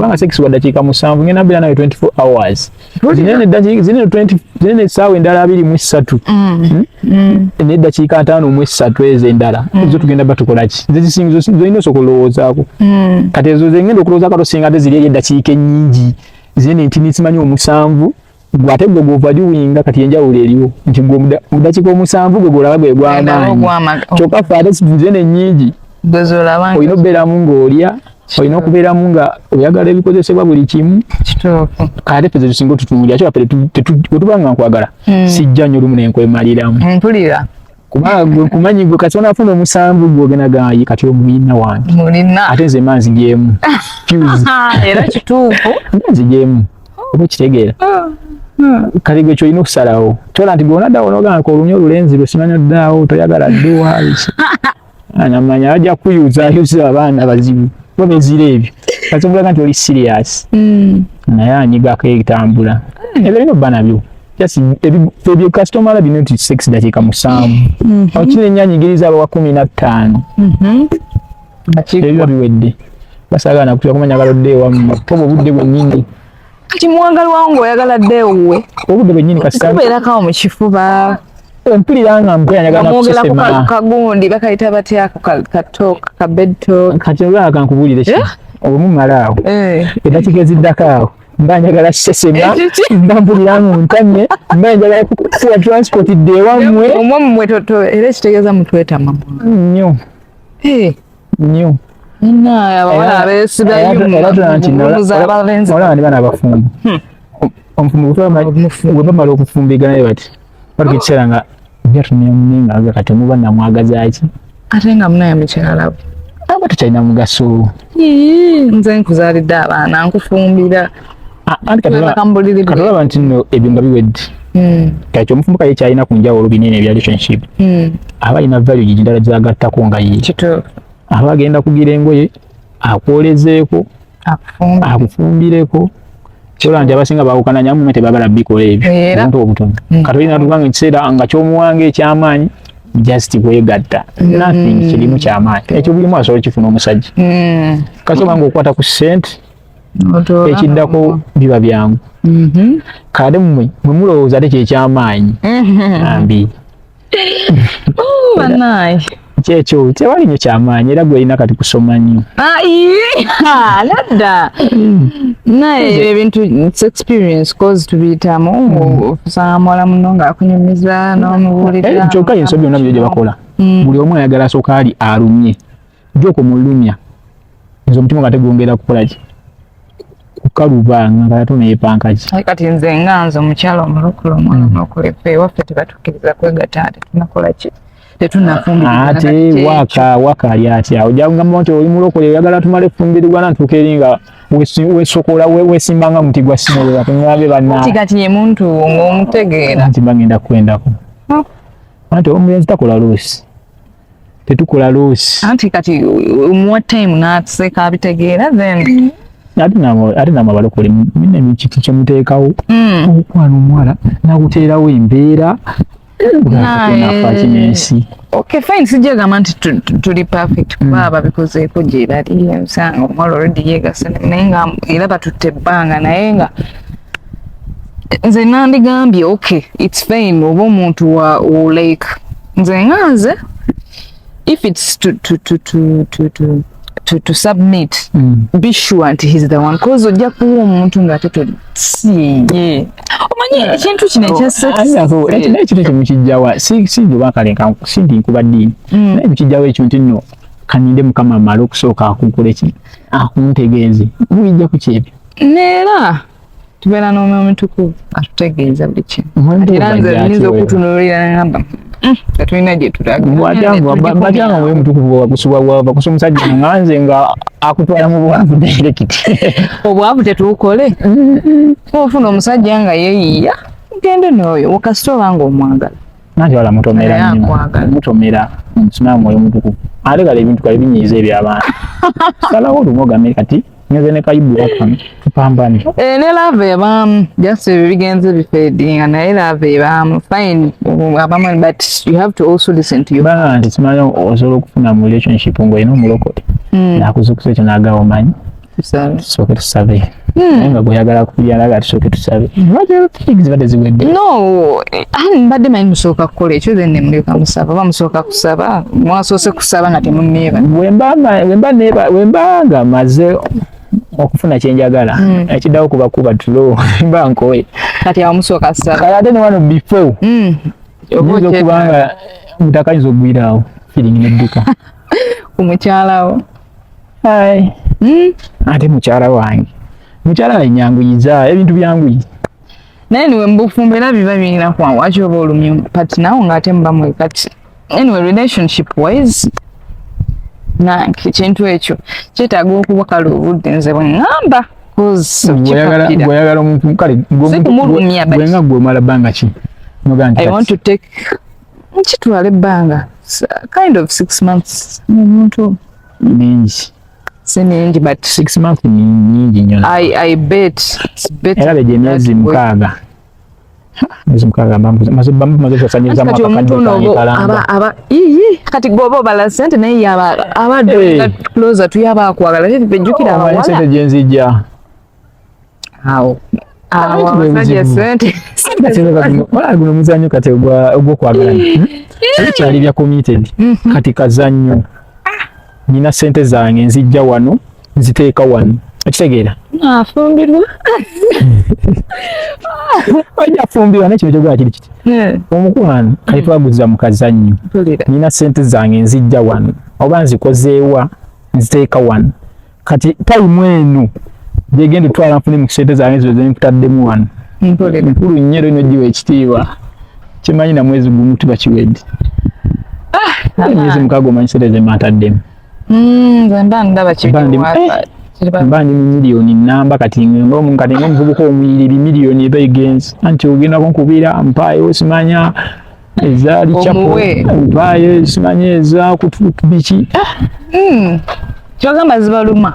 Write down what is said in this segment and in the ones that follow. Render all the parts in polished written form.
kubanga sex wa dakiika 7 ngenda bera nawe 24 hours zinene dakiika zinene 20 zinene sawa endala 23 ne dakiika 5 mu 3 eze endala zo tugenda batukola ki zisingizo zino sokoloozaako kati ezo zengenda okulooza kato singa teziri dakiika nyingi zinene ntini simanyi 7 gwate gwo valuing kati enjawulo eriwo nti mudakiika 7 gwe golaba gwe gwamaanyi kyokka faade zinene nyingi Gozolabanga oyino bera mungo olya oyino kubeera munga oyagala ebikozesebwa buli kimu kituufu kale peze tusinga tutunulya kyo apere tutubanga nkwagala sijja nnyo lumu nenkwemaliramu mpulira kubanga kumanyi gwe kati onafuna 7 gwogena gayi kati omuyina wange mulina ate nze manzi gemu era kituufu manzi gemu oba kitegeera kale gwe kyolina okusalawo kyola nti gwonaddawo nogamba olunyo olulenzi lwesimanya oddaawo toyagala dduwa anamanya ajja kuyuza abaana bazibu bomezira ebyo kasomulaga nti oli serious naye anyigako ekitambula ebyo bino bba nabyo ebyo customer bino nti sex dakiika 7 awo kino ennyanyigiriza abawa 15 ebyo biwedde basagana kutya kumanya galodde ewammwe oba obudde bwennyini kati mwagalwawo ng'oyagala dde owuwe obudde bwennyini kubeerakawo mu kifuba empulira nga mpuyanyagala kusesema kagundi bakayita batya ka bed talk kati olwaka nkubuulire ki obumumalaawo edakiika eziddakaawo mba njagala sesema mba mpulira mu ntamye mba njagala kuwa transport dde ewammwe omwammwe toto era ekitegeeza mutwetama nnyo nnyo abawala abeesibaolaba ndi baana abafumbo omufumbo gwe bamala okufumbiganaye bati bali kiseera nga byatunemunenga nga kati muba namwagazaaki ate nga munaye mukyala we aba tekyalina mugaso nze nkuzaalidde abaana nkufumbira katolaba nti nno ebyo nga biwedde kati omufumbo kaye kyalina ku njawulo binene ebya relationship aba alina value gindala gyagattako nga ye aba agenda kugira engoye akwolezeeko akufumbireko kyola nti abasinga bawukana nyamume tebagala bikola ebyo obuntu obutono kati olina tubanga ekiseera nga ky'omuwanga ekyamaanyi just kwegatta nothing kirimu kyamaanyi ekyo bulimu asobola kifuna omusajja kasoba nga okwata ku ssente ekiddako biba byangu kale mmwe mwe mulowooza ate kyekyamaanyi ambi kyekyo tewali nnyo kyamaanyi era gwe olina kati kusoma nnyo nadda naye ebintu experience cause tubiyitamu osanga muwala muno ng'akunyumiza n'omubuulira kyokka yenso byonna byo gye bakola buli omu ayagala asooka ali alumye joko mulumya nze omutima nga tegwongera kukola ki kukaluba nga katona yepankaki kati nze nga nze omukyala omulokole omwana omulokolefe ewaffe tebatukkiriza kwegatta tetunakola ki ate waka ali atya ojja kugamba nti oli mulokole oyagala tumale efumbirirwa ntuuka eri nga wesokola wesimbanga muti gwa simolola tumulabe banati kati ye muntu ng'omutegeera nti bagenda kwendako anti omulenzi takola loosi tetukola loosi anti kati omuwa time n'atuseka abitegeera then ate namwe abalokole mina ekintu kyemuteekawo okwana omuwala nakuteerawo embeera okay fine sijagamba nti tuli perfect kuba babikozeeko gye bali nsanga omuwala already yeegase naye nga era batutte ebbanga naye nga nze nandigambye okay it's fine oba omuntu wa like nze nga nze if it's to submit be sure nti he's the one cause ojja kuwa omuntu ng'ate tolisiye omanyi ekintu kino ekya naye kintu kyemukijjawa sijobakalenka sinti nkuba ddiini naye mukijjawo ekyo nti nno kaninde mukama amala okusooka akukule ki akuntegeeze mubijja ku kyebyo neera tubeera n'omwoyo omutukuvu atutegeeza buli kimu era nze nyinza okutunuulira nagamba tetulina gye tulaga mwoyo omutukuvu bakusa omusajja nga nze nga akutwala mu bwavu direkiti obwavu tetuukole ofuna omusajja nga yeeyiya gende n'oyo wakasita obanga omwagala nanti wala mutomera nnyo mutomera musuna mwoyo omutukuvu ate kale ebintu kale binyiiza eby'abaana salawo olumogamere kati ngenze ne kayibu wakano tupambane ne lava ebaamu just bigenze bifeedinga naye lava ebaamu fine abamu but you have to also listen to your nti simanyi osobola okufuna mu relationship ng'olina omulokole nakuzukusa ekyo naagawa omanyi tusooke tusabe nga bweyagala kubyalaga tusooke tusabe zibadde ziwedde no mbadde manyi musooka kukola ekyo then nemuleka musaba bamusooka kusaba mwasoose kusaba nga temunneeba wemba nga maze okufuna kyenjagala ekiddawo kuba kuba tulo mba nkowe kati awo musooka kusaba kale ate ne wano before nyinza okubanga mutakayinza okugwiraawo feeling nedduka kumukyalawo ate mukyala wange nyanguyiza ebintu byanguyi naye niwe mbufumba era biba birina waki oba olumyu but nawo ngaate mubamwe kati anyway relationship wise na kintu ekyo kyetaaga okuba kale obudde nze bwe ŋŋamba bweyagala omuntu kale bwenga gwe omala bbanga ki I want to take nkitwala ebbanga kind of 6 months omuntu ningi siningi but 6 months nyingi nnyo I bet era beje emyezi mukaaga maze kusanyiza kati gwoba obala sente naye abadde closer tuyaba akwagala tebejjukira abawala sente gyenzijja awo abasajja sente guno muzannyo kati ogwokwagalana ebikyali bya committed kati kazannyo nina sente zange nzijja wano nziteeka wano okitegeera afumbirwa ojja fumbirwa nekino kyogera kiri kiti omukwano kali twaguza mu kazannyo nina sente zange nzijja wano oba nzikozeewa nziteeka wano kati tayimu eno gyegenda otwala nfune mu sente zange zo zenkutaddemu wano nkulu nnyo era ino giwa ekitiibwa kimanyi na mwezi gumu tuba kiwedde emyezi mukaaga omanyi sente zemataddemu mba ndi mu miliyoni namba kati ng'omuvubuka omuyiri bimiliyoni eba egenzi anti ogendako nkubira mpaayo simanya ezaali chapo mpaayo simanya eza biki kyogamba zibaluma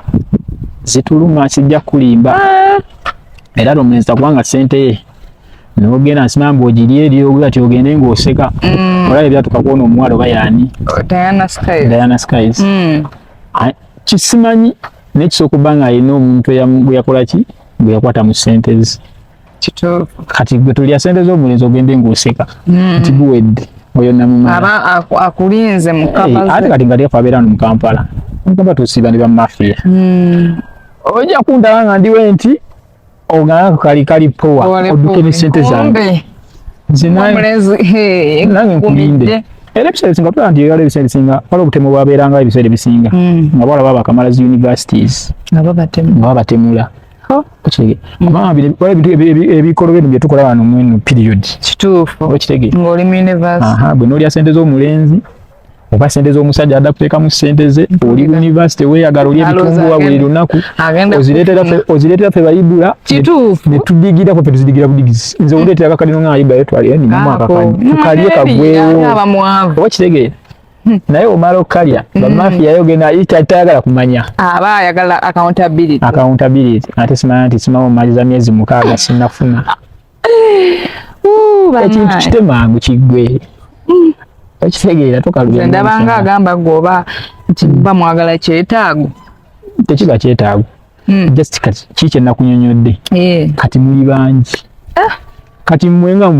zituluma kijja kulimba era lomuleza kubanga sente ye n'ogenda nsimanya mbu ogiri eri ati ogende ng'oseka olaba ebyatuka kuona omuwala oba yaani Diana Skies kisimanyi nekisooka okuba nga alina omuntu bwe yakola ki bwe yakwata mu sente ze kati gwe tulya sente z'omulenzi ogende ng'oseka nti guwedde oyo namumala aba akulinze mu Kampala ate kati nga teyafa abeera no mu Kampala mukamba tusiba ne bamafiya ojja kundaba nga ndiwe nti ogana kali powa odduke ne sente zange nange nkulinde era ebiseera ebisinga tulaba nti era ebiseera ebisinga waliwo obutemu bwabeeranga ebiseera ebisinga nga bawala baba bakamala zi universities nga babatemula ebikolwa bino bye tukola wano mweno period kituufu okitegeera ng'oli mu university bwe n'olya sente z'omulenzi oba sente z'omusajja adda kuteekamu sente ze oli university weeyagala oli ebitumbula buli lunaku ozireetera ffe bayibula ne tudigira ffe tuzidigira budigisi nze ondeetera kakalino nga ayibayo twalira ninamu akakanya tukalye kagwewo oba kitegeera naye omala okukalya bamafiya yogenda tayagala kumanya aba ayagala accountability ate simanya nti simamu omaliza myezi mukaaga sinnafuna ekintu kitemangu kiggwe ekitegeera tokaluya ndabanga agamba gwoba nti bamwagala kyetaago tekiba kyetaago just kati kiki ennakunyonyodde kati muli bangi kati mwenga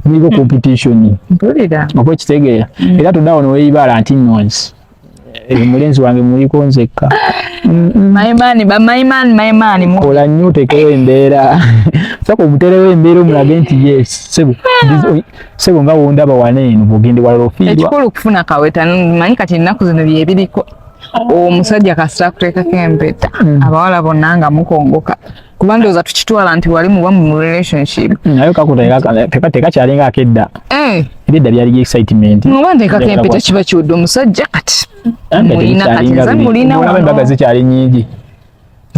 muliko competition oba ekitegeera era tuddawo neweeyibala nti nonsi mulenzi wange muliko nzekka mayimaani kola nnyo oteekewo embeera saka omuterewo embeera omulage nti yes sebo nga wondaba waneeno bwogende walala ofiirwa ekikulu kufuna kaweta manyi kati ennaku zino byebiriko omusajja kasita kuteekako empeta abawala bonna nga mukongoka kuba ndowooza tukitwala nti wali muba mu relationship naye tekakyalinga akedda edda byali excitement oba nteekako empeta kiba kiwudde omusajja kati mulina kati nze mulina wano embaga zikyali nnyingi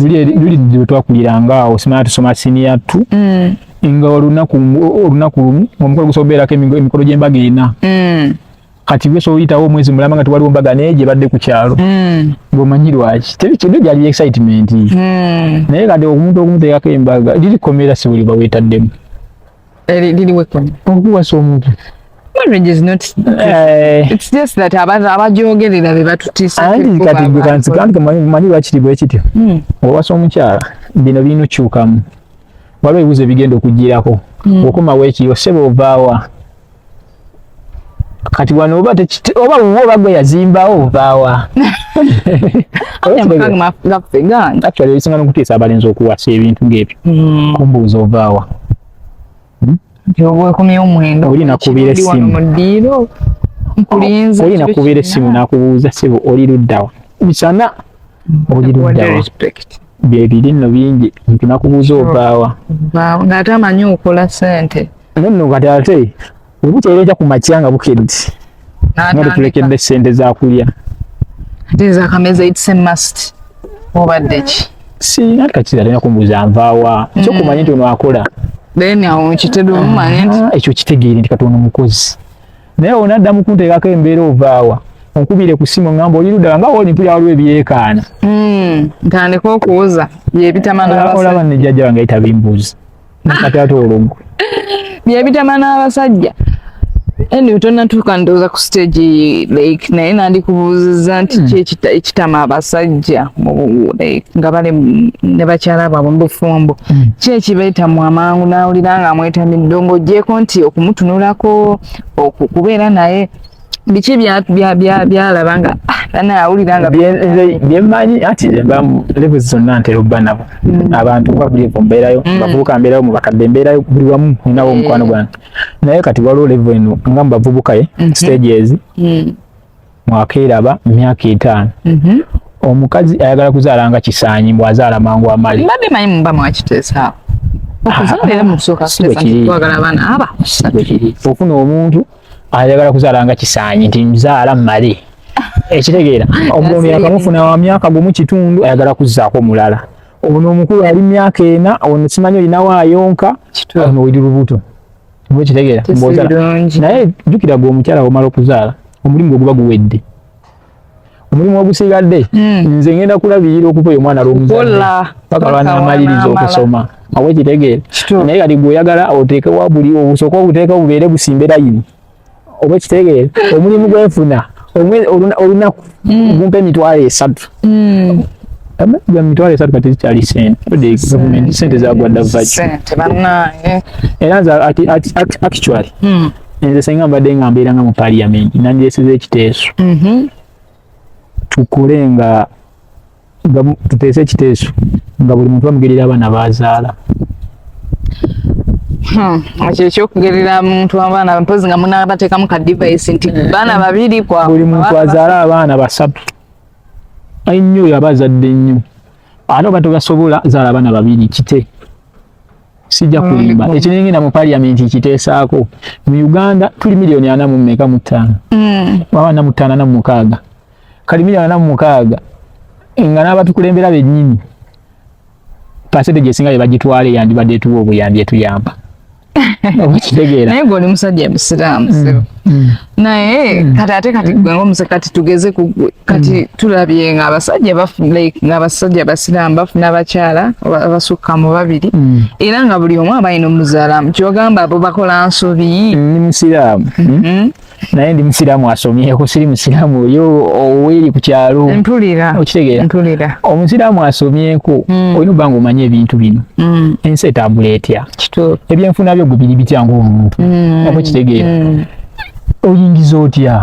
luli gye twakuliranga awo simanya tusoma senior 2 nga olunaku lumu omukolo gusoberako emikolo gy'embaga ena kati gwe soyitawo omwezi mulamba nga tewaliwo mbaga naye gye badde ku kyalo ng'omanyi lwaki kino gyali excitement naye kati omuntu okumuteekako embaga lirikomera si buli baweetaddemu liriwekonya okuwasa omuntu Marriage is not it's just that abajogerera be batutisa kati manyi lwakiri bwe kityo owasa omukyala bino binukyukamu waliwo ebibuzo bigenda okugirako okumawo ekiro sebe ovaawa kati wano oba oba gwe yazimbawo ovaawa actually ebisinga n'okutiisa abalenzi okuwasa ebintu ng'ebyo kumbuuza ovaawa oli nakubira essimu nakubuuza sebo oli luddawa bisana oli luddawa byebiri nno bingi nti nakubuuza ovaawa ng'ate amanyi okola ssente nonno kati ate obukyerejja ku makya nga bukedde nga tetulekedde ssente zakulya ate ezakameza it's a must obadde ki sirina kakiza alina kumbuuza nvaawa ekyokumanya nti ono akola then awo kitedde omumanya nti ekyo kitegeere nti kati ono mukozi naye onaddamu kunteekako embeera ovaawa onkubire ku ssimu ngamba oli luddawa nga oli mpulira waliwo ebyeekaana ntandika okuwuza byebitamana n'abasajja olaba ne jjajja wange ayita bimbuuza kati ate oluggo byebitama n'abasajja eni tonatuuka ndowooza ku stage like naye nandikubuuziza nti ki ekitama abasajja nga bali ne bakyala baabwe mu bufumbo ki ekibeetamu amangu n'awulira nga amwetamidde ng'oggyeko nti okumutunulako okubeera naye biki byalaba nga bana awulira nga byemmanyi ati levels zonna ntera obba nabo abantu babulievu mbeerayo bavubuka mbeerayo mu bakadde mbeerayo buli wamu ninawo omukwano gwange naye kati waliwo level eno nga mu bavubuka stages mwakeeraba myaka 5 omukazi ayagala kuzaala nga kisaanyi bw'azaala mangu amali mbadde manyi mumba mwakiteesaawo okuzaala era mu kusooka kwagala abaana aba ofuna omuntu ayagala kuzaala nga kisaanyi nti nzaala mmale ekitegeera omuntu yakamufuna wa myaka gumu kitundu ayagala kuzzaako mulala ono omukulu ali myaka 4 ono simanyi olinawo ayonka ono oli lubuto bwe kitegeera naye jjukira gwe omukyala omala okuzaala omulimu gwe guba guwedde omulimu ogusigadde nze ngenda kulabirira okuva oyo omwana lwomuzadde paka lwanamaliriza okusoma awe kitegeera naye kati gweoyagala oteekewa buli obusooka obuteeka bubeere busimbe layini oba kitegeera omulimu gwefuna olunaku gumpa emitwalo 3 emitwalo 3 kati zikyali sente gavumenti sente zagwadda vaki era nze actually nze senga mbadde nga mbeera nga mu parliament nandyesiza ekiteeso tukole nga tuteese ekiteeso nga buli muntu bamugerera abaana bazaala ekyo ekyokugerera muntu abaana mpozi nga munabateekamu ka device nti baana babiri kwa buli muntu azaala abaana 3 ennyo oyo aba azadde nnyo ate oba tobasobola zaala abaana 2 kite sijja kulimba ekyo nengenda mu parliament kiteesaako mu Uganda tuli miliyoni 4.5 abaana 5.6 kali miliyoni 4.6 nga n'abatukulembera bennyini percentage esinga bagitwale yandibadde tuwa obuyambi etuyamba naye gwe oli musajja musiraamu naye kati ate kati gwe ng'omusekati tugeze ku kati tulabye nga abasajja basiraamu bafuna abakyala abasukka mu 2 era nga buli omu abalina omuzaalaamu kyogamba abo bakola nsobi ni musiraamu naye ndi musiraamu asomyeko siri musiraamu oyo oweeri ku kyalo mpulira omusiraamu asomyeko olina obba nga omanye ebintu bino ensi etambula etya ebyenfuna byo gwe biri bitya ng'omuntu oba kitegeera oyingiza otya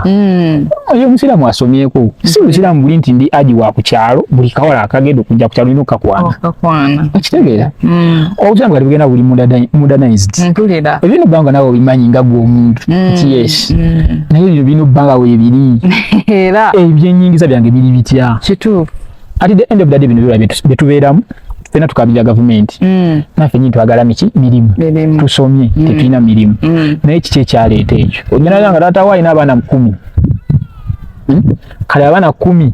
oyo omusiraamu asomyeko si musiraamu buli nti ndi aji wa ku kyalo buli kawala akagenda okujja ku kyalo olina okukakwana okitegeera obusiraamu kati bugenda buli modernized ebino bbanga nawe obimanyi nga gwe omuntu yes naye ebyo bino bbanga weebiri era ebyenyingiza byange biri bitya at the end of the day bino byetubeeramu fena tukabirira gavumenti naffe nyini twagala mirimu tusomye tetulina mirimu naye kiki ekyaleeta ekyo ogenda nga taata waayina abaana 10 kale abaana 10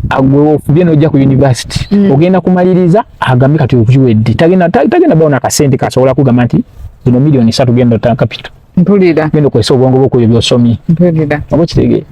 agwe ofubye n'ojja ku university ogenda kumaliriza agambe kati okukiwedde tagenda bawo nakasente kasobola kugamba nti zino miliyoni 3 genda otanga kapito mpulira genda okozesa obwongo bwo ku ebyo by'osomye mpulira oba kitegeera